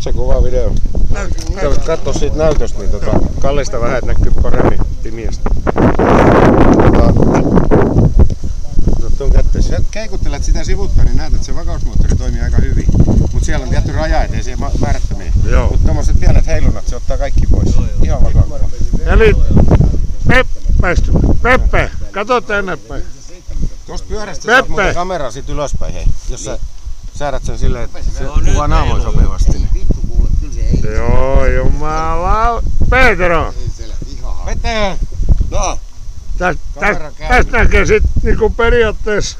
Nyt se kuva video. Katso siitä näytöstä, niin kallista vähän, että näkyy paremmin pimiästä. Tuon kätteen. Jos keikuttelet sitä sivutta, niin näet, että se vakausmoottori toimii aika hyvin. Mutta siellä on tietty raja, ettei se määrättömiä. Mutta tommoset pienet heilunnat, se ottaa kaikki pois. Ihan vakautta. Eli Peppe, katso tänne päin. Tuosta pyörästä saat muuten kameraa sit ylöspäin, hei. Jos sä säädät sen silleen, että se kuvaa naamoin sopivasti. Niin. Joo, jumala. Pedro! Peter! No! Tästä näkee sit niinku periaatteessa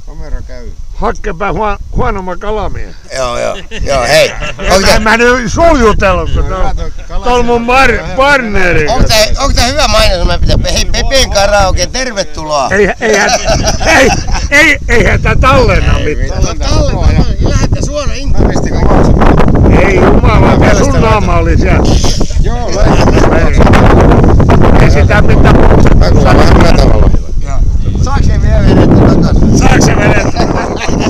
Kamera käy. hakkepää huonomman kalamia. Joo, hei. En mä nyt sul jutellut, kun tää on mun partneri. Onko tää hyvä mainos? Hei, Pepen karaoke, tervetuloa. Eihän tää tallenna mitään. Lähdette suoraan intaan. Ei jumala, sun naama oli siellä. Joo, ei sitä mitään. mä kuulen vähän metalalla. Saaks se vielä vedetty takaisin? Saaks se vedetty?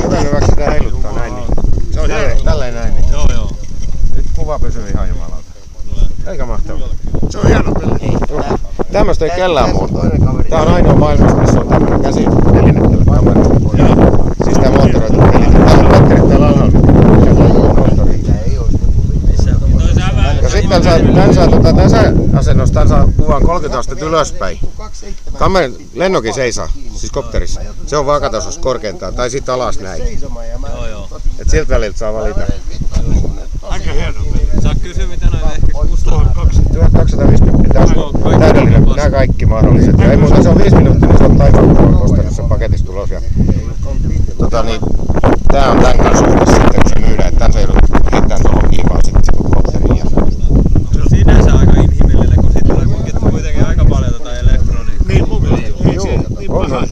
Hyvän hyväksi sitä heiluttaa näin. Se on tälleen näin. Joo. Nyt kuva pysyy ihan jumalalta. Eikä mahtavaa. Se on hieno peli. Tämmöstä ei kellään muuta. Tää on ainoa maailmassa, missä on tämmönen käsi välinettävä kamera. Siis tää moottoroitu väline. Tää on patterit täällä alhaalla. Ja sitten tässä asennossa tän saa kuvan 30 astetta ylöspäin. Lennokin seisoo, siis kopterissa. Se on vakatasossa korkeintaan, tai sitten alas näin. Et siltä väliltä saa valita. Aika hieno. Saa kysyä mitä noita ehkä kustannut. 1250 tässä on täydellinen, nämä kaikki mahdolliset. Ja ei muuta, se on 5 minuuttia, niin se on taivaan ostanut sen paketista tulos. Ja, tää on tän kanssa suhteessa sitten, kun se myydään, että tän se joudut heittämään tuohon kiivaan sitten kopteriin. Se on sinänsä aika inhimillinen, kun sit tulee kuitenkin aika paljon elektroniikkaa. Niin mun mielestä. Ei se niin paha.